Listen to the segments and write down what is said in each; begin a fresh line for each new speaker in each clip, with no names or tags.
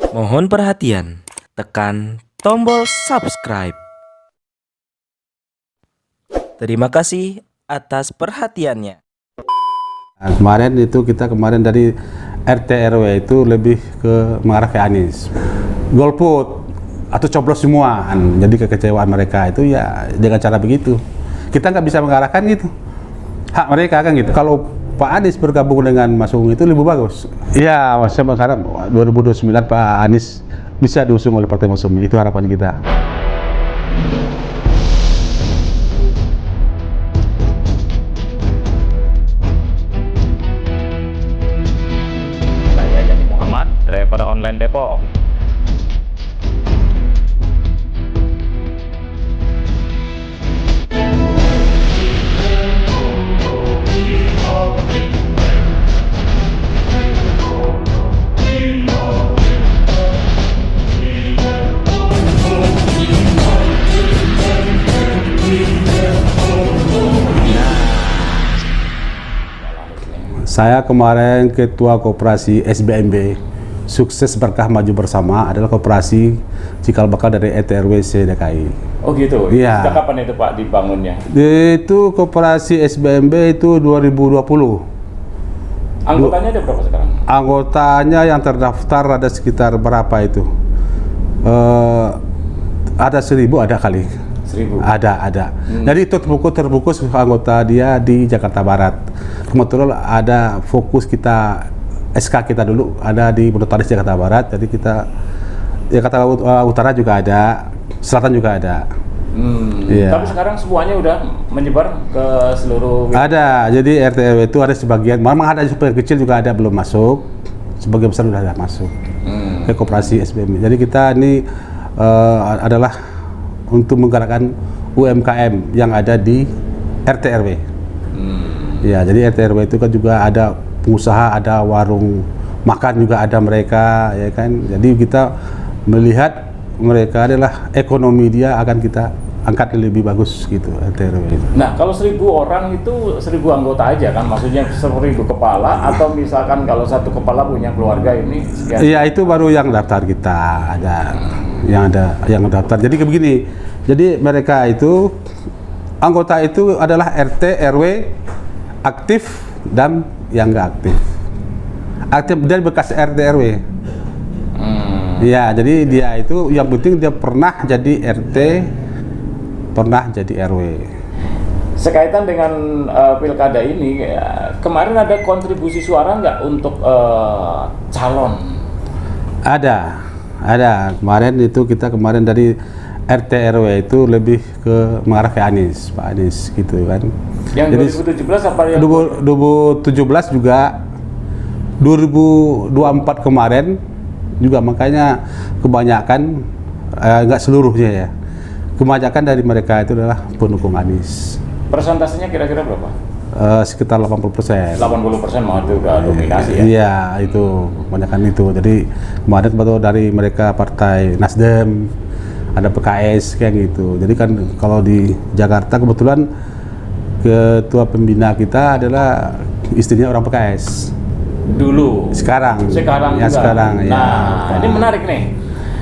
Mohon perhatian, tekan tombol subscribe. Terima kasih atas perhatiannya.
Nah, kemarin itu kita dari RT RW itu lebih ke mengarah ke Anies, golput atau coblos semua. Jadi kekecewaan mereka itu ya dengan cara begitu. Kita nggak bisa mengarahkan gitu, hak mereka kan gitu. Kalau Pak Anies bergabung dengan Mas Ungu itu lebih bagus. Iya, saya berharap 2029 Pak Anies bisa diusung oleh Partai Mas Ungu. Itu harapan kita.
Saya Jadi Muhammad, driver online Depok.
Saya kemarin Ketua Koperasi SBMB, Sukses Berkah Maju Bersama, adalah koperasi cikal bakal dari RT/RW DKI.
Oh gitu?
Iya.
Sejak kapan itu Pak dibangunnya?
Itu koperasi SBMB itu 2020.
Anggotanya ada berapa sekarang?
Anggotanya yang terdaftar ada sekitar berapa itu? Ada 1.000 ada kali.
1.000?
Ada. Jadi itu terfokus anggota dia di Jakarta Barat. Kebetulan ada fokus kita, SK kita dulu ada di Notaris Jakarta Barat. Jadi kita Jakarta Utara juga ada, Selatan juga ada. Iya.
Tapi sekarang semuanya udah menyebar ke seluruh.
Ada, jadi RT RW itu ada sebagian, memang ada sebagian kecil juga ada belum masuk, sebagian besar sudah ada masuk ke koperasi SBM. Jadi kita ini adalah untuk menggerakkan UMKM yang ada di RT RW. Ya, jadi RT RW itu kan juga ada pengusaha, ada warung makan juga ada mereka, ya kan. Jadi kita melihat mereka adalah ekonomi dia akan kita angkat lebih bagus gitu RT RW.
Nah, kalau 1.000 orang itu 1.000 anggota aja kan, maksudnya 1.000 kepala, atau misalkan kalau satu kepala punya keluarga ini sekian?
Iya, itu baru yang daftar kita ada yang daftar. Jadi begini, jadi mereka itu anggota itu adalah RT RW aktif dan yang nggak aktif. Aktif dan bekas RT RW. Iya, jadi dia itu yang penting dia pernah jadi RT, pernah jadi RW.
Sekaitan dengan pilkada ini, kemarin ada kontribusi suara nggak untuk calon?
Ada. Kemarin itu kita dari RT RW itu lebih ke mengarah ke Anies, Pak Anies gitu kan.
Yang
Jadi
2017 apa yang
2017 juga, 2024 kemarin juga, makanya kebanyakan nggak seluruhnya ya. Kebanyakan dari mereka itu adalah pendukung Anies.
persentasenya kira-kira berapa?
Sekitar 80%.
80% mah itu udah dominasi ya.
Iya, itu kebanyakan itu. Jadi kemarin betul dari mereka partai Nasdem, ada PKS kayak gitu. Jadi kan kalau di Jakarta kebetulan ketua pembina kita adalah istrinya orang PKS.
Dulu.
Sekarang
ya,
juga. Sekarang ya.
Nah, ini menarik nih.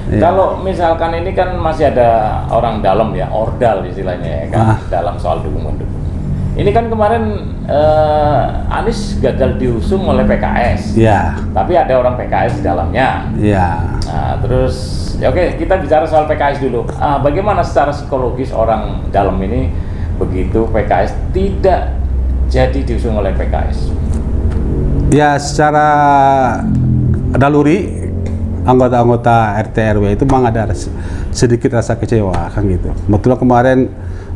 Iya.
Kalau misalkan ini kan masih ada orang dalam ya, ordal istilahnya ya kan, dalam soal dukungan. Ini kan kemarin Anies gagal diusung oleh PKS.
Iya.
Tapi ada orang PKS di dalamnya.
Iya.
Nah, terus ya oke, kita bicara soal PKS dulu. Bagaimana secara psikologis orang dalam ini begitu PKS tidak jadi diusung oleh PKS?
Ya, secara naluri anggota-anggota RT RW itu memang ada sedikit rasa kecewa kan gitu. Kebetulan kemarin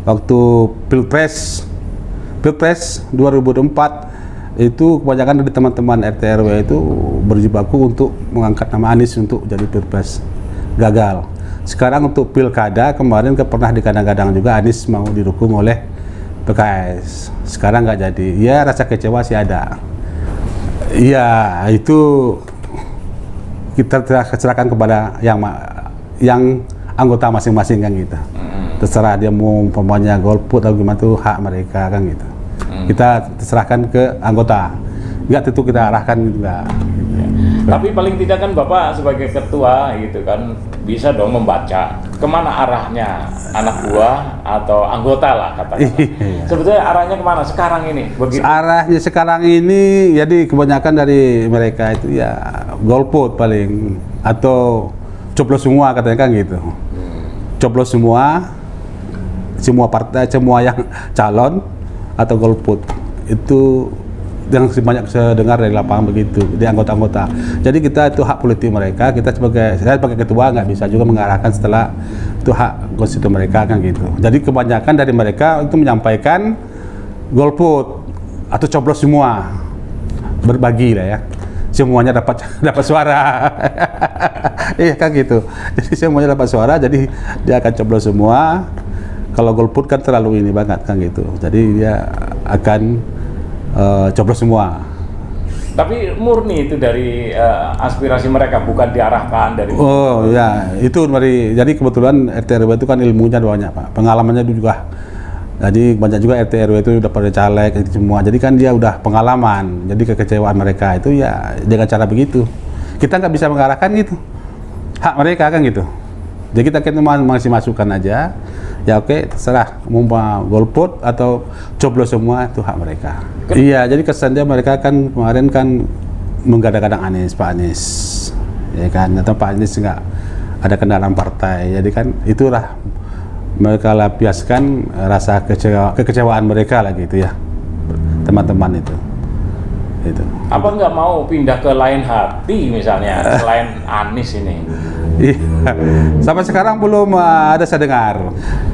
waktu Pilpres 2024 itu kebanyakan dari teman-teman RT RW itu berjibaku untuk mengangkat nama Anies untuk jadi Pilpres, gagal. Sekarang untuk pilkada kemarin pernah digadang-gadang juga Anies mau didukung oleh PKS. Sekarang nggak jadi. Ya, rasa kecewa sih ada. Iya, itu kita serahkan kepada yang anggota masing-masing kan gitu. Terserah dia mau umpamanya golput atau gimana, itu hak mereka kan gitu. Kita serahkan ke anggota, nggak tentu kita arahkan gitu, nggak.
Tapi paling tidak kan Bapak sebagai ketua gitu kan bisa dong membaca kemana arahnya anak buah atau anggota lah katakanlah.
Iya.
Sebetulnya arahnya kemana sekarang ini? Begitu.
Arahnya sekarang ini, jadi kebanyakan dari mereka itu ya golput paling, atau coblos semua katanya kan gitu. Coblos semua partai, semua yang calon atau golput. Itu yang banyak saya dengar dari lapangan begitu, di anggota-anggota. Jadi kita itu hak politik mereka, saya sebagai ketua nggak bisa juga mengarahkan setelah itu hak konstitusi mereka kan gitu. Jadi kebanyakan dari mereka itu menyampaikan golput atau coblos semua, berbagi lah ya, semuanya dapat suara. Iya kan gitu. Jadi semuanya dapat suara, jadi dia akan coblos semua. Kalau golput kan terlalu ini banget kan gitu. Jadi dia akan coblos semua.
Tapi murni itu dari aspirasi mereka, bukan diarahkan dari.
Oh ya, itu dari. Jadi kebetulan RT RW itu kan ilmunya banyak Pak, pengalamannya juga. Jadi banyak juga RT RW itu udah pada caleg itu semua. Jadi kan dia udah pengalaman. Jadi kekecewaan mereka itu ya dengan cara begitu. Kita nggak bisa mengarahkan gitu. Hak mereka kan gitu. Jadi kita cuma masih masukan aja. Ya oke, terserah mau golput atau coblos semua itu hak mereka. Iya, jadi kesannya mereka kan kemarin kan menggadang-gadang Pak Anies, ya kan, atau Pak Anies nggak ada kendaraan partai. Jadi kan itulah mereka lampiaskan rasa kekecewaan mereka lah gitu ya, teman-teman itu. Itu.
Apa nggak mau pindah ke lain hati misalnya selain Anies ini?
Iya, sampai sekarang belum ada saya dengar.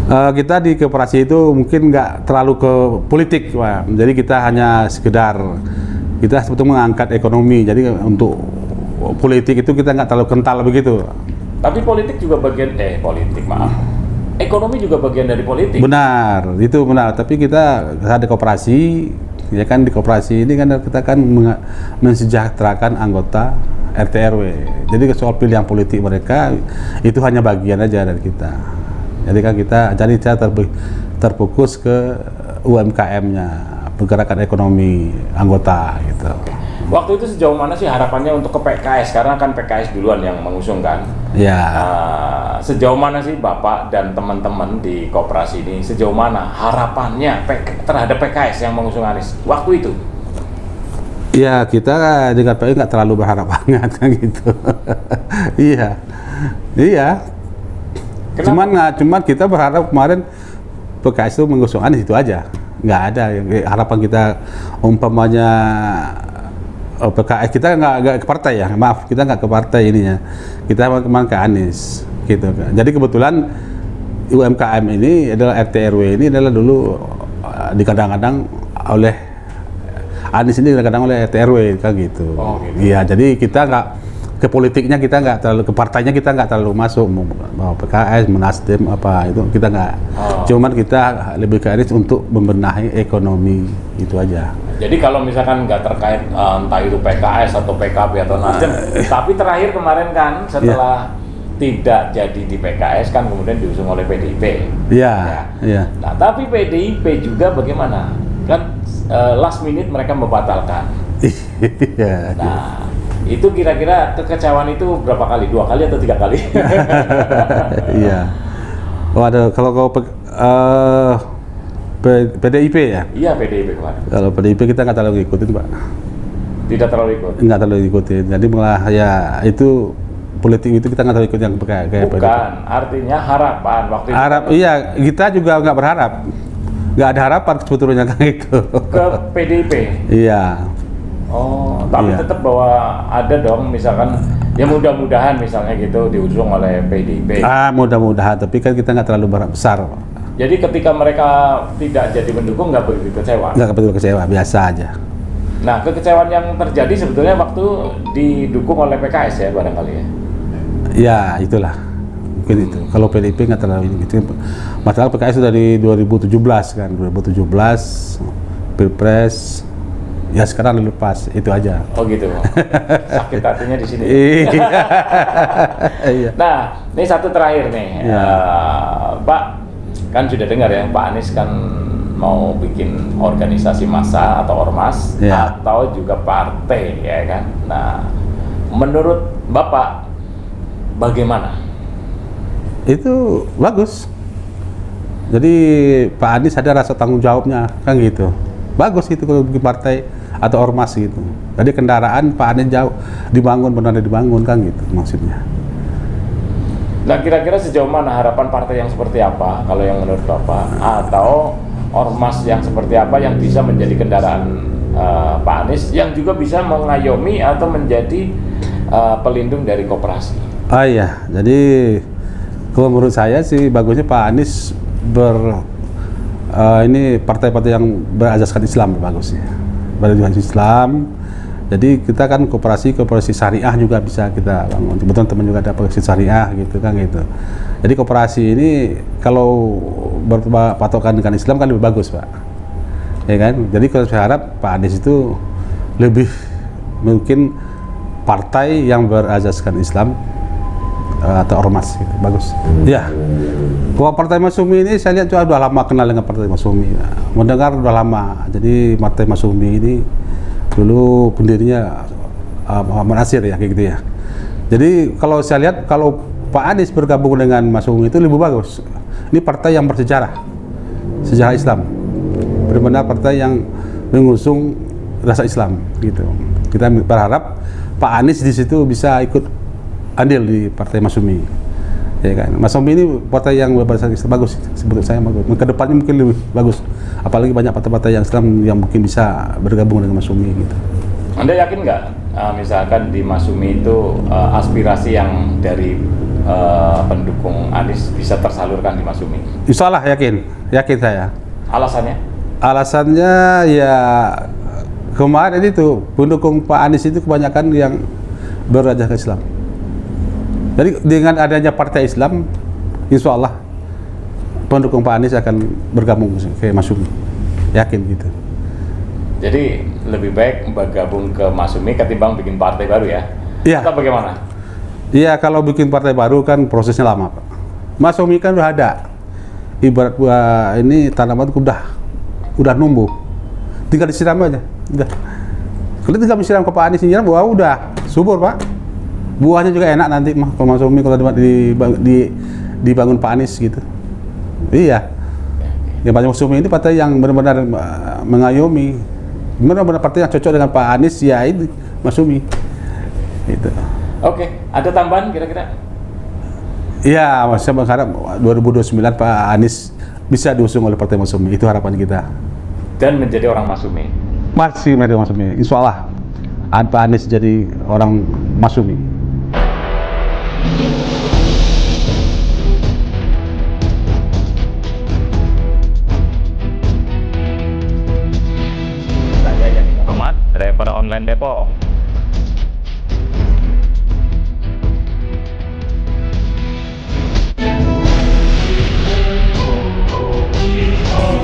Kita di koperasi itu mungkin nggak terlalu ke politik, Pak. Jadi kita hanya sekedar kita sebetulnya mengangkat ekonomi. Jadi untuk politik itu kita nggak terlalu kental begitu.
Tapi politik juga bagian politik maaf. Ekonomi juga bagian dari politik.
Benar, itu benar. Tapi kita ada koperasi, ya kan di koperasi ini kan kita kan mensejahterakan anggota RT RW. Jadi soal pilihan politik mereka itu hanya bagian aja dari kita. Jadi kan kita terfokus ke UMKM-nya, pergerakan ekonomi anggota gitu.
Waktu itu sejauh mana sih harapannya untuk ke PKS? Karena kan PKS duluan yang mengusung kan.
Ya.
Sejauh mana sih Bapak dan teman-teman di koperasi ini, sejauh mana harapannya terhadap PKS yang mengusung Anies waktu itu?
Ya kita dengan PKS nggak terlalu berharap banget kan gitu. Iya, iya. Cuman kita berharap kemarin PKS itu mengusung Anies itu aja. Nggak ada harapan kita umpamanya PKS, kita nggak ke partai ya, maaf kita nggak ke partai ininya, kita kemarin ke Anies gitu. Jadi kebetulan UMKM ini adalah RT RW ini adalah dulu dikadang-kadang oleh Anies ini kadang-kadang oleh RT RW kan gitu.
Oh, gitu.
Iya, jadi kita nggak ke politiknya, kita nggak terlalu ke partainya, kita nggak terlalu masuk mau PKS, Nasdem apa itu kita nggak. Cuman kita lebih ke Anies untuk membenahi ekonomi itu aja.
Jadi kalau misalkan nggak terkait entah itu PKS atau PKB atau Nasdem, tapi terakhir kemarin kan setelah tidak jadi di PKS kan kemudian diusung oleh PDIP.
Iya, iya.
Nah tapi PDIP juga bagaimana? Kan last minute mereka membatalkan.
Iya.
Nah itu kira-kira kekecewaan itu berapa kali? 2 kali atau 3 kali?
Iya. Waduh, kalau PDIP ya?
Iya PDIP kemarin.
Kalau PDIP kita nggak terlalu ngikutin Pak.
Tidak terlalu ikut?
Nggak terlalu ngikutin, jadi malah ya itu politik itu kita nggak terlalu ikut yang kayak
Bukan,
PDIP.
artinya harapan waktu itu.
Harap, iya kita juga nggak berharap, nggak ada harapan sebetulnya kayak gitu.
Ke PDIP?
Iya.
Oh, tapi
Iya.
tetap bahwa ada dong misalkan ya mudah-mudahan misalnya gitu diusung oleh PDIP.
Mudah-mudahan, tapi kan kita nggak terlalu besar.
Jadi ketika mereka tidak jadi mendukung nggak begitu kecewa?
Nggak begitu kecewa, biasa aja.
Nah, kekecewaan yang terjadi sebetulnya waktu didukung oleh PKS ya barangkali ya?
Ya itulah, mungkin itu. Kalau PDIP nggak terlalu ini gitu. Masalah PKS sudah dari 2017 kan, 2017 Pilpres, ya sekarang lepas itu aja.
Oh gitu. Sakit hatinya di sini.
Iya.
Nah, ini satu terakhir nih,
Ya.
Pak. Kan sudah dengar ya, Pak Anies kan mau bikin organisasi massa atau ormas
Ya.
atau juga partai ya kan. Nah, menurut Bapak bagaimana?
Itu bagus. Jadi Pak Anies ada rasa tanggung jawabnya, kan gitu. Bagus itu kalau bikin partai atau ormas gitu. Jadi kendaraan Pak Anies jauh dibangun, benar dibangun, kan gitu maksudnya.
Nah, kira-kira sejauh mana harapan partai yang seperti apa kalau yang menurut Bapak, atau ormas yang seperti apa yang bisa menjadi kendaraan Pak Anies yang juga bisa mengayomi atau menjadi pelindung dari koperasi?
Ah iya, jadi kalau menurut saya sih bagusnya Pak Anies ini partai-partai yang berasaskan Islam bagusnya, berasaskan Islam. Jadi kita kan koperasi syariah juga bisa kita bangun. Kebetulan teman juga ada koperasi syariah gitu kan gitu. Jadi koperasi ini kalau berpatokan dengan Islam kan lebih bagus, Pak. Ya kan? Jadi kalau saya harap Pak Anies itu lebih mungkin partai yang berasaskan Islam atau ormas gitu. Bagus. Ya. Kalau Partai Masyumi ini saya lihat sudah lama kenal dengan Partai Masyumi. Mendengar sudah lama. Jadi Partai Masyumi ini dulu pendirinya Muhammad Nasir ya, kayak gitu ya. Jadi kalau saya lihat kalau Pak Anies bergabung dengan Masyumi itu lebih bagus. Ini partai yang bersejarah, sejarah Islam, benar-benar partai yang mengusung rasa Islam gitu. Kita berharap Pak Anies di situ bisa ikut andil di Partai Masyumi, ya kan. Masyumi ini partai yang berbasar Islam, bagus, sebetulnya saya bagus. Kedepannya mungkin lebih bagus, apalagi banyak partai-partai yang Islam yang mungkin bisa bergabung dengan Masyumi gitu.
Anda yakin nggak misalkan di Masyumi itu aspirasi yang dari pendukung Anies bisa tersalurkan di Masyumi?
Insya Allah yakin saya.
Alasannya?
Alasannya ya kemarin itu pendukung Pak Anies itu kebanyakan yang berajaskan Islam. Jadi dengan adanya partai Islam, insya Allah pendukung Pak Anies akan bergabung ke Masyumi, yakin gitu.
Jadi lebih baik bergabung ke Masyumi ketimbang bikin partai baru ya?
Iya.
Atau bagaimana?
Iya, kalau bikin partai baru kan prosesnya lama, Pak. Masyumi kan udah ada, ibarat ini tanaman udah numbuh, tinggal disiram aja, udah. Kalau tinggal disiram ke Pak Anies nyiram, udah subur, Pak. Buahnya juga enak nanti mah kalau Masyumi kalau dibangun Pak Anies gitu. Iya. Ya Pak Masyumi ini partai yang benar-benar mengayomi. Benar-benar partai yang cocok dengan Pak Anies ya itu Masyumi. Itu.
Oke, ada tambahan kira-kira?
Iya, saya berharap 2029 Pak Anies bisa diusung oleh Partai Masyumi. Itu harapan kita.
Dan menjadi orang Masyumi.
Masih menjadi Masyumi. Insya Allah Pak Anies jadi orang Masyumi.
Saya Yakin Muhammad, driver online Depok.
Oh,